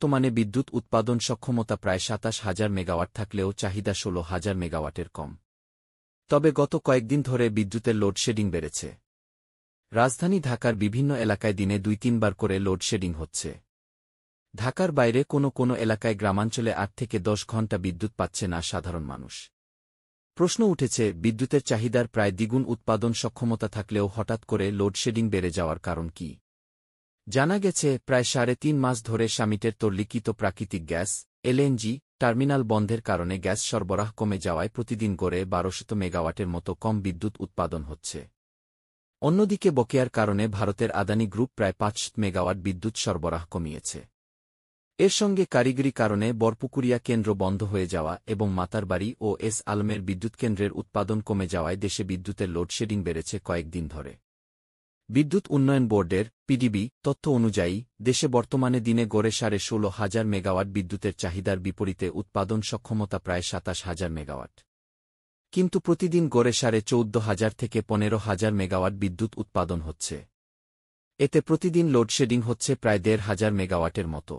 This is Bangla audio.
বর্তমানে বিদ্যুৎ উৎপাদন সক্ষমতা প্রায় ২৭,০০০ মেগাওয়াট থাকলেও চাহিদা ১৬,০০০ মেগাওয়াটের কম। তবে গত কয়েকদিন ধরে বিদ্যুতের লোডশেডিং বেড়েছে। রাজধানী ঢাকার বিভিন্ন এলাকায় দিনে ২-৩ বার করে লোডশেডিং হচ্ছে। ঢাকার বাইরে কোনো এলাকায় গ্রামাঞ্চলে ৮ থেকে ১০ ঘণ্টা বিদ্যুৎ পাচ্ছে না সাধারণ মানুষ। প্রশ্ন উঠেছে, বিদ্যুতের চাহিদার প্রায় দ্বিগুণ উৎপাদন সক্ষমতা থাকলেও হঠাৎ করে লোডশেডিং বেড়ে যাওয়ার কারণ কি? জানা গেছে, প্রায় ৩.৫ মাস ধরে স্বামিটের তরলীকৃত প্রাকৃতিক গ্যাস এলএনজি টার্মিনাল বন্ধের কারণে গ্যাস সরবরাহ কমে যাওয়ায় প্রতিদিন গড়ে ১২০০ মেগাওয়াটের মতো কম বিদ্যুৎ উৎপাদন হচ্ছে। অন্যদিকে বকেয়ার কারণে ভারতের আদানি গ্রুপ প্রায় ৫০০ মেগাওয়াট বিদ্যুৎ সরবরাহ কমিয়েছে। এর সঙ্গে কারিগরি কারণে বরপুকুরিয়া কেন্দ্র বন্ধ হয়ে যাওয়া এবং মাতারবাড়ি ও এস আলমের বিদ্যুৎকেন্দ্রের উৎপাদন কমে যাওয়ায় দেশে বিদ্যুতের লোডশেডিং বেড়েছে কয়েকদিন ধরে। বিদ্যুৎ উন্নয়ন বোর্ডের পিডিবি তথ্য অনুযায়ী দেশে বর্তমানে দিনে গড়ে ১৬,০০০ মেগাওয়াট বিদ্যুতের চাহিদার বিপরীতে উৎপাদন সক্ষমতা প্রায় ২৭,০০০ মেগাওয়াট। কিন্তু প্রতিদিন গড়ে ১৪,০০০ থেকে ১৫,০০০ মেগাওয়াট বিদ্যুৎ উৎপাদন হচ্ছে। এতে প্রতিদিন লোডশেডিং হচ্ছে প্রায় ১৫০০ মেগাওয়াটের মতো।